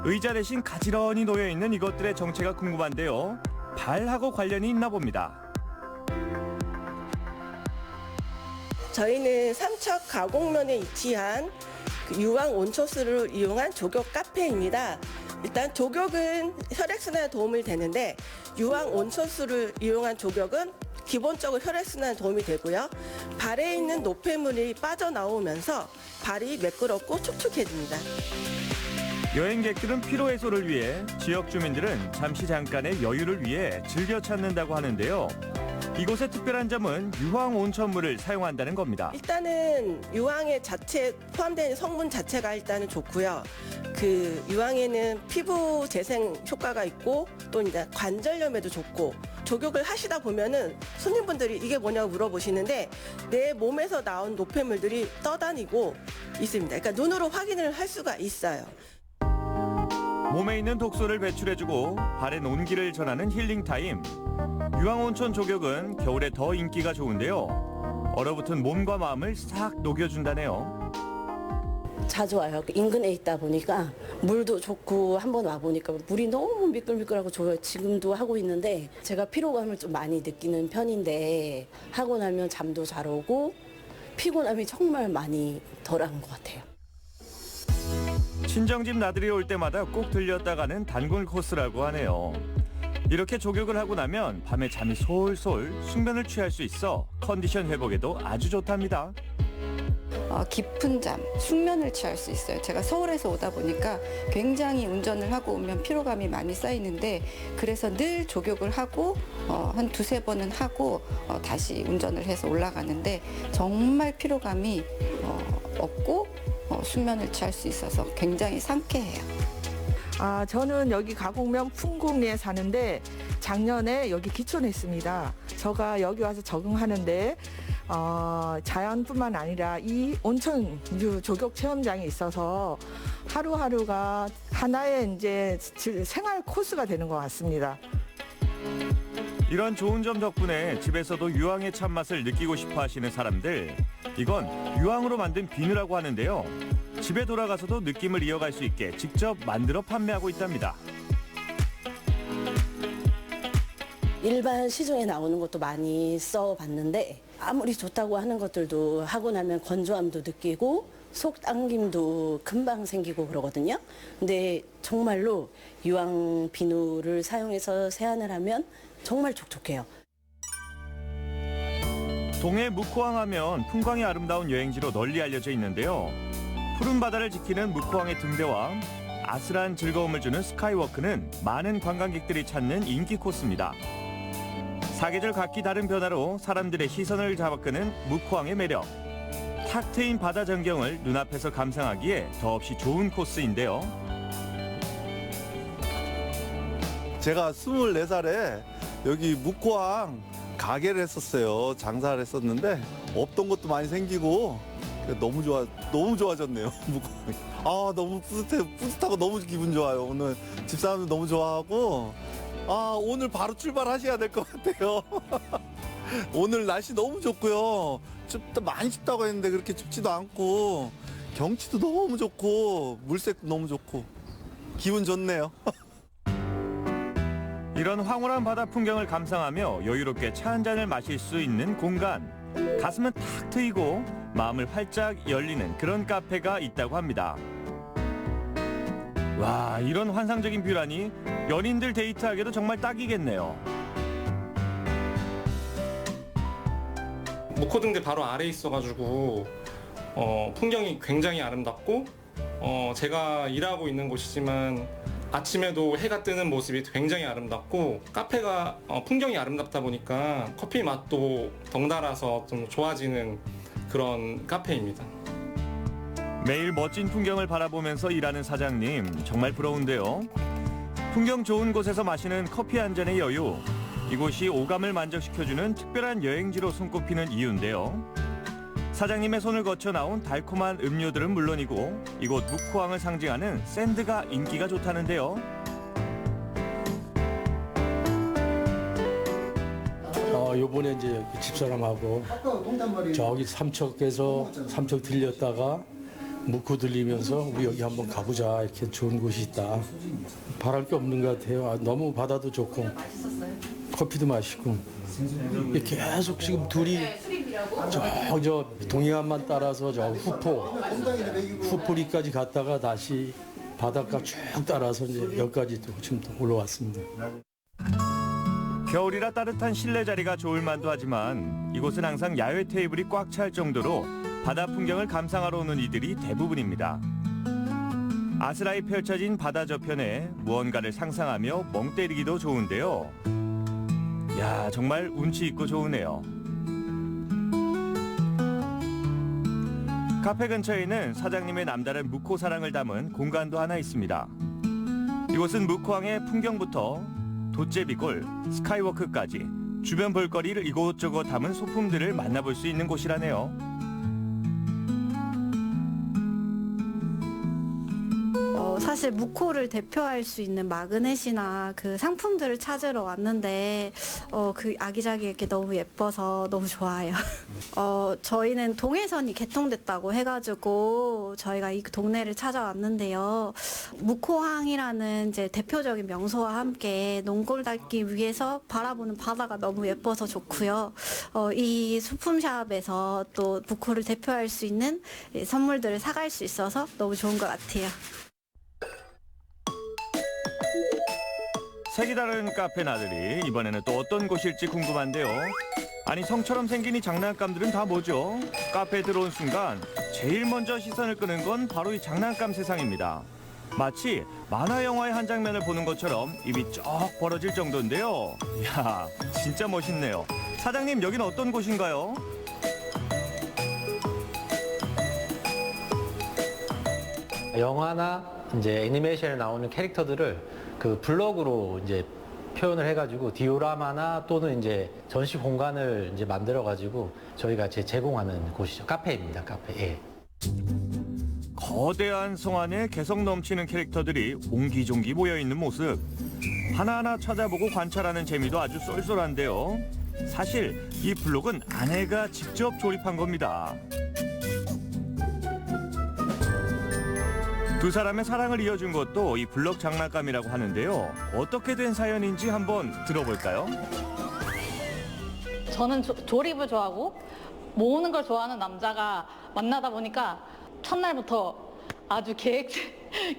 의자 대신 가지런히 놓여있는 이것들의 정체가 궁금한데요. 발하고 관련이 있나 봅니다. 저희는 삼척 가곡면에 위치한 유황 온초수를 이용한 조격 카페입니다. 일단 조격은 혈액순환에 도움이 되는데 유황 온초수를 이용한 조격은 기본적으로 혈액순환에 도움이 되고요. 발에 있는 노폐물이 빠져나오면서 발이 매끄럽고 촉촉해집니다. 여행객들은 피로 해소를 위해, 지역 주민들은 잠깐의 여유를 위해 즐겨 찾는다고 하는데요. 이곳의 특별한 점은 유황 온천물을 사용한다는 겁니다. 일단은 유황의 자체 포함되는 성분 자체가 일단은 좋고요. 그 유황에는 피부 재생 효과가 있고 또 이제 관절염에도 좋고, 조격을 하시다 보면은 손님분들이 이게 뭐냐고 물어보시는데 내 몸에서 나온 노폐물들이 떠다니고 있습니다. 그러니까 눈으로 확인을 할 수가 있어요. 몸에 있는 독소를 배출해주고 발에 온기를 전하는 힐링타임. 유황온천 조격은 겨울에 더 인기가 좋은데요. 얼어붙은 몸과 마음을 싹 녹여준다네요. 자주 와요. 인근에 있다 보니까 물도 좋고, 한번 와보니까 물이 너무 미끌미끌하고 좋아요. 지금도 하고 있는데 제가 피로감을 좀 많이 느끼는 편인데 하고 나면 잠도 잘 오고 피곤함이 정말 많이 덜한 것 같아요. 친정집 나들이 올 때마다 꼭 들렸다 가는 단골 코스라고 하네요. 이렇게 조격을 하고 나면 밤에 잠이 솔솔 숙면을 취할 수 있어 컨디션 회복에도 아주 좋답니다. 깊은 잠, 숙면을 취할 수 있어요. 제가 서울에서 오다 보니까 굉장히 운전을 하고 오면 피로감이 많이 쌓이는데, 그래서 늘 조격을 하고 한 두세 번은 하고 다시 운전을 해서 올라가는데 정말 피로감이 없고 숙면을 취할 수 있어서 굉장히 상쾌해요. 저는 여기 가곡면 풍곡리에 사는데 작년에 여기 기촌했습니다. 제가 여기 와서 적응하는데 자연뿐만 아니라 이 온천유 조격 체험장이 있어서 하루하루가 하나의 이제 생활 코스가 되는 것 같습니다. 이런 좋은 점 덕분에 집에서도 유황의 참맛을 느끼고 싶어 하시는 사람들, 이건 유황으로 만든 비누라고 하는데요. 집에 돌아가서도 느낌을 이어갈 수 있게 직접 만들어 판매하고 있답니다. 일반 시중에 나오는 것도 많이 써봤는데 아무리 좋다고 하는 것들도 하고 나면 건조함도 느끼고 속 당김도 금방 생기고 그러거든요. 근데 정말로 유황 비누를 사용해서 세안을 하면 정말 촉촉해요. 동해 묵호항 하면 풍광이 아름다운 여행지로 널리 알려져 있는데요. 푸른 바다를 지키는 묵호항의 등대와 아슬한 즐거움을 주는 스카이워크는 많은 관광객들이 찾는 인기 코스입니다. 사계절 각기 다른 변화로 사람들의 시선을 잡아끄는 묵호항의 매력. 탁 트인 바다 전경을 눈앞에서 감상하기에 더없이 좋은 코스인데요. 제가 24살에 여기 묵호항 가게를 했었어요. 장사를 했었는데 없던 것도 많이 생기고 너무 좋아졌네요. 묵호항이. 너무 뿌듯하고 너무 기분 좋아요. 오늘 집사람들 너무 좋아하고 오늘 바로 출발하셔야 될 것 같아요. 오늘 날씨 너무 좋고요. 많이 춥다고 했는데 그렇게 춥지도 않고 경치도 너무 좋고 물색도 너무 좋고 기분 좋네요. 이런 황홀한 바다 풍경을 감상하며 여유롭게 차 한 잔을 마실 수 있는 공간. 가슴은 탁 트이고 마음을 활짝 열리는 그런 카페가 있다고 합니다. 와, 이런 환상적인 뷰라니 연인들 데이트하기도 정말 딱이겠네요. 목호등대 바로 아래에 있어가지고 풍경이 굉장히 아름답고 제가 일하고 있는 곳이지만 아침에도 해가 뜨는 모습이 굉장히 아름답고, 카페가 풍경이 아름답다 보니까 커피 맛도 덩달아서 좀 좋아지는 그런 카페입니다. 매일 멋진 풍경을 바라보면서 일하는 사장님, 정말 부러운데요. 풍경 좋은 곳에서 마시는 커피 한 잔의 여유, 이곳이 오감을 만족시켜주는 특별한 여행지로 손꼽히는 이유인데요. 사장님의 손을 거쳐 나온 달콤한 음료들은 물론이고 이곳 묵호항을 상징하는 샌드가 인기가 좋다는데요. 요번에 이제 집사람하고 저기 삼척에서 삼척 들렸다가 묵호 들리면서 우리 여기 한번 가보자, 이렇게 좋은 곳이 있다. 바랄 게 없는 것 같아요. 너무 바다도 좋고 커피도 마시고 이렇게 계속 지금 둘이 저 동해안만 따라서 저 후포리까지 갔다가 다시 바닷가 쭉 따라서 이제 여기까지 또 지금 또 올라왔습니다. 겨울이라 따뜻한 실내 자리가 좋을 만도 하지만 이곳은 항상 야외 테이블이 꽉 찰 정도로 바다 풍경을 감상하러 오는 이들이 대부분입니다. 아스라이 펼쳐진 바다 저편에 무언가를 상상하며 멍 때리기도 좋은데요. 야, 정말 운치 있고 좋으네요. 카페 근처에는 사장님의 남다른 묵호 사랑을 담은 공간도 하나 있습니다. 이곳은 묵호항의 풍경부터 돛제비골, 스카이워크까지 주변 볼거리를 이곳저곳 담은 소품들을 만나볼 수 있는 곳이라네요. 사실 묵호를 대표할 수 있는 마그넷이나 그 상품들을 찾으러 왔는데 그 아기자기하게 너무 예뻐서 너무 좋아요. 저희는 동해선이 개통됐다고 해가지고 저희가 이 동네를 찾아왔는데요. 묵호항이라는 이제 대표적인 명소와 함께 농골 닦기 위해서 바라보는 바다가 너무 예뻐서 좋고요. 이 소품샵에서 또 묵호를 대표할 수 있는 선물들을 사갈 수 있어서 너무 좋은 것 같아요. 색이 다른 카페 나들이 이번에는 또 어떤 곳일지 궁금한데요. 아니, 성처럼 생긴 이 장난감들은 다 뭐죠? 카페에 들어온 순간 제일 먼저 시선을 끄는 건 바로 이 장난감 세상입니다. 마치 만화 영화의 한 장면을 보는 것처럼 입이 쩍 벌어질 정도인데요. 이야, 진짜 멋있네요. 사장님, 여긴 어떤 곳인가요? 영화나 이제 애니메이션에 나오는 캐릭터들을 그 블럭으로 이제 표현을 해가지고 디오라마나 또는 이제 전시 공간을 이제 만들어가지고 저희가 제공하는 곳이죠. 카페입니다. 카페. 예. 거대한 성 안에 개성 넘치는 캐릭터들이 옹기종기 모여있는 모습. 하나하나 찾아보고 관찰하는 재미도 아주 쏠쏠한데요. 사실 이 블록은 아내가 직접 조립한 겁니다. 두 사람의 사랑을 이어준 것도 이 블럭 장난감이라고 하는데요. 어떻게 된 사연인지 한번 들어볼까요? 저는 조립을 좋아하고 모으는 걸 좋아하는 남자가 만나다 보니까 첫날부터 아주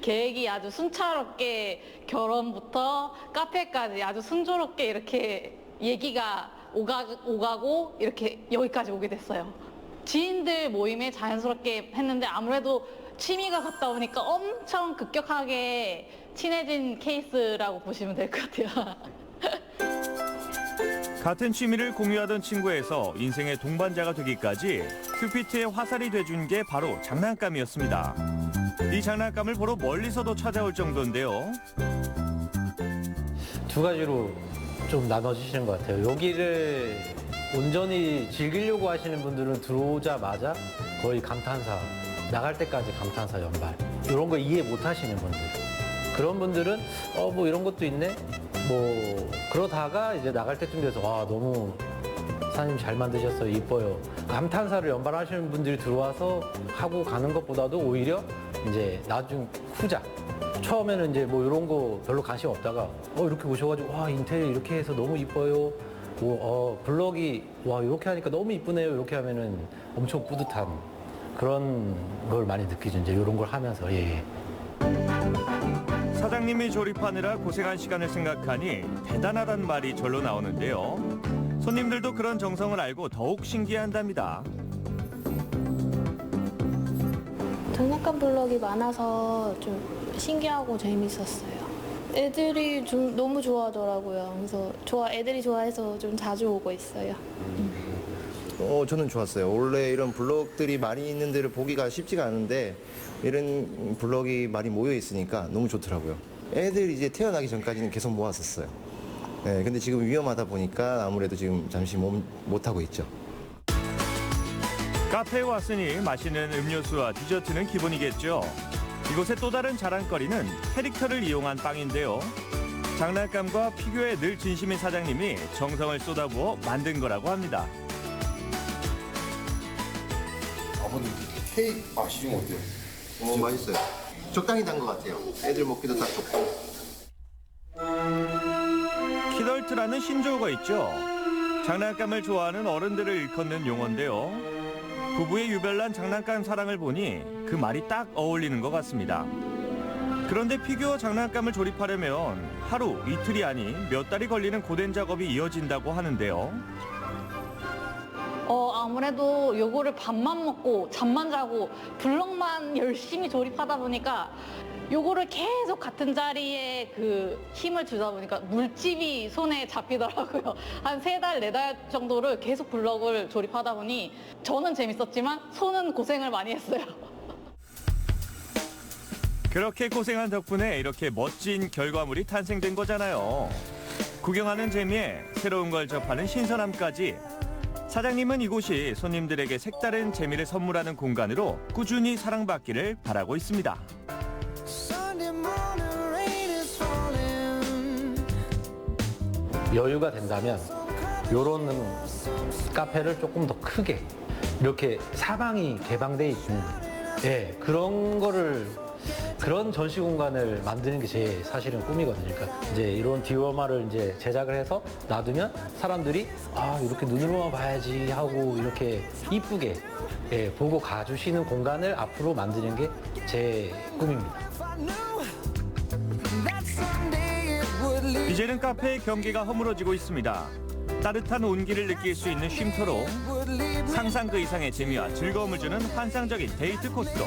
계획이 아주 순차롭게 결혼부터 카페까지 아주 순조롭게 이렇게 얘기가 오가고 이렇게 여기까지 오게 됐어요. 지인들 모임에 자연스럽게 했는데 아무래도 취미가 같다 보니까 엄청 급격하게 친해진 케이스라고 보시면 될 것 같아요. 같은 취미를 공유하던 친구에서 인생의 동반자가 되기까지 큐피트의 화살이 돼준 게 바로 장난감이었습니다. 이 장난감을 보러 멀리서도 찾아올 정도인데요. 두 가지로 좀 나눠주시는 것 같아요. 여기를 온전히 즐기려고 하시는 분들은 들어오자마자 거의 감탄사, 나갈 때까지 감탄사 연발. 이런 거 이해 못 하시는 분들. 그런 분들은 뭐 이런 것도 있네? 뭐 그러다가 이제 나갈 때쯤 돼서 와, 너무 사장님 잘 만드셨어요. 이뻐요. 감탄사를 연발하시는 분들이 들어와서 하고 가는 것보다도 오히려 이제 나중 후작. 처음에는 이제 뭐 이런 거 별로 관심 없다가 이렇게 오셔가지고 와, 인테리어 이렇게 해서 너무 이뻐요. 블럭이 와, 이렇게 하니까 너무 이쁘네요. 이렇게 하면은 엄청 뿌듯한 그런 걸 많이 느끼죠. 이제 이런 걸 하면서. 예. 사장님이 조립하느라 고생한 시간을 생각하니 대단하단 말이 절로 나오는데요. 손님들도 그런 정성을 알고 더욱 신기해한답니다. 장난감 블럭이 많아서 좀 신기하고 재밌었어요. 애들이 좀 너무 좋아하더라고요. 그래서 애들이 좋아해서 좀 자주 오고 있어요. 저는 좋았어요. 원래 이런 블럭들이 많이 있는 데를 보기가 쉽지가 않은데 이런 블럭이 많이 모여 있으니까 너무 좋더라고요. 애들 이제 태어나기 전까지는 계속 모았었어요. 네, 근데 지금 위험하다 보니까 아무래도 지금 잠시 못 하고 있죠. 카페에 왔으니 맛있는 음료수와 디저트는 기본이겠죠. 이곳의 또 다른 자랑거리는 캐릭터를 이용한 빵인데요. 장난감과 피규어에 늘 진심인 사장님이 정성을 쏟아부어 만든 거라고 합니다. 아버님, 케이크 맛이 좀 어때요? 맛있어요. 적당히 단 것 같아요. 애들 먹기도 딱 좋고. 트로트라는 신조어가 있죠. 장난감을 좋아하는 어른들을 일컫는 용어인데요. 부부의 유별난 장난감 사랑을 보니 그 말이 딱 어울리는 것 같습니다. 그런데 피규어 장난감을 조립하려면 하루, 이틀이 아닌 몇 달이 걸리는 고된 작업이 이어진다고 하는데요. 아무래도 요거를 밥만 먹고 잠만 자고 블럭만 열심히 조립하다 보니까 요거를 계속 같은 자리에 그 힘을 주다 보니까 물집이 손에 잡히더라고요. 한 3달, 4달 정도를 계속 블럭을 조립하다 보니 저는 재밌었지만 손은 고생을 많이 했어요. 그렇게 고생한 덕분에 이렇게 멋진 결과물이 탄생된 거잖아요. 구경하는 재미에 새로운 걸 접하는 신선함까지. 사장님은 이곳이 손님들에게 색다른 재미를 선물하는 공간으로 꾸준히 사랑받기를 바라고 있습니다. 여유가 된다면 이런 카페를 조금 더 크게 이렇게 사방이 개방돼 있는 그런 전시 공간을 만드는 게 제 사실은 꿈이거든요. 그러니까 이제 이런 디오라마를 이제 제작을 해서 놔두면 사람들이 이렇게 눈으로만 봐야지 하고 이렇게 이쁘게 보고 가주시는 공간을 앞으로 만드는 게 제 꿈입니다. 이제는 카페의 경계가 허물어지고 있습니다. 따뜻한 온기를 느낄 수 있는 쉼터로 상상 그 이상의 재미와 즐거움을 주는 환상적인 데이트 코스로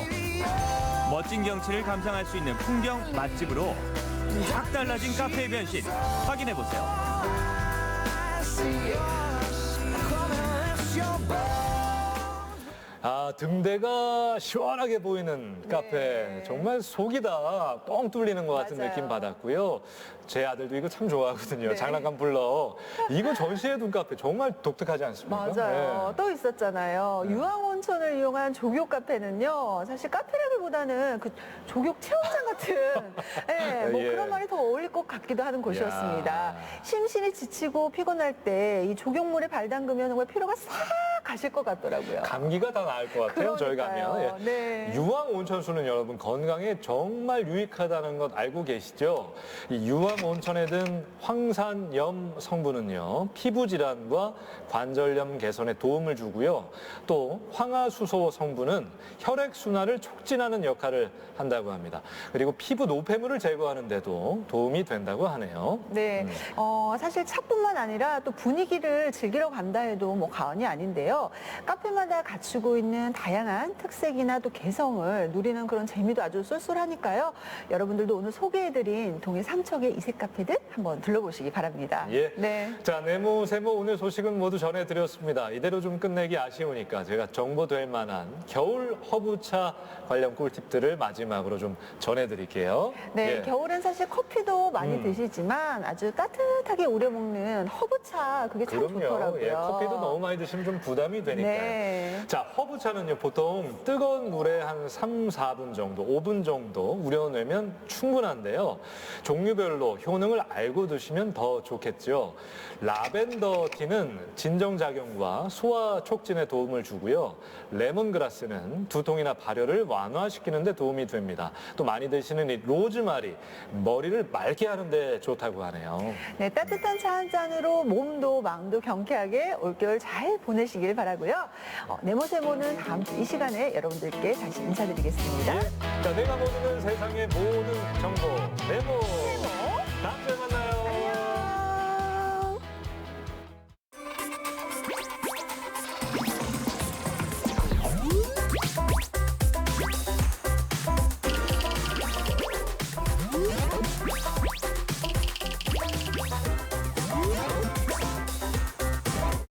멋진 경치를 감상할 수 있는 풍경 맛집으로 확 달라진 카페의 변신 확인해보세요. 등대가 시원하게 보이는 카페. 정말 속이 다 뻥 뚫리는 것 같은 느낌 받았고요. 제 아들도 이거 참 좋아하거든요. 장난감 블럭. 이거 전시해 둔 카페 정말 독특하지 않습니까? 맞아요. 또 있었잖아요. 유황온천을 이용한 조교 카페는요. 사실 카페라기보다는 그 조교 체험장 같은 그런 말이 더 어울릴 것 같기도 하는 곳이었습니다. 심신이 지치고 피곤할 때 이 조경물에 발 담그면 정말 피로가 싹 가실 것 같더라고요. 감기가 다 나을 것 같아요. 저희 가면. 유황온천수는 여러분 건강에 정말 유익하다는 것 알고 계시죠? 이 유황온천에 든 황산염 성분은요. 피부 질환과 관절염 개선에 도움을 주고요. 또 황화수소 성분은 혈액 순환을 촉진하는 역할을 한다고 합니다. 그리고 피부 노폐물을 제거하는 데도 도움이 된다고 하네요. 네. 사실 차뿐만 아니라 또 분위기를 즐기러 간다 해도 뭐 과언이 아닌데요. 카페마다 갖추고 있는 다양한 특색이나 또 개성을 누리는 그런 재미도 아주 쏠쏠하니까요. 여러분들도 오늘 소개해드린 동해 삼척의 이색 카페들 한번 들러보시기 바랍니다. 네. 자, 네모, 세모 오늘 소식은 모두 전해드렸습니다. 이대로 좀 끝내기 아쉬우니까 제가 정보될 만한 겨울 허브차 관련 꿀팁들을 마지막으로 좀 전해드릴게요. 네, 겨울엔 사실 커피도 많이 드시지만 아주 따뜻하게 우려 먹는 허브차 그게 참 좋더라고요. 커피도 너무 많이 드시면 좀 부담이 되니까요. 네. 자, 허브차는요, 보통 뜨거운 물에 한 3, 4분 정도, 5분 정도 우려내면 충분한데요. 종류별로 효능을 알고 드시면 더 좋겠죠. 라벤더 티는 진정작용과 소화 촉진에 도움을 주고요. 레몬그라스는 두통이나 발열을 완화시키는 데 도움이 됩니다. 또 많이 드시는 이 로즈마리, 머리를 맑게 하는 데 좋다고 하네요. 네, 따뜻한 차 한 잔으로 몸도 마음도 경쾌하게 올겨울 잘 보내시길 바라고요. 네모세모는 다음 주 이 시간에 여러분들께 다시 인사드리겠습니다. 자, 내가 모르는 세상의 모든 정보, 네모.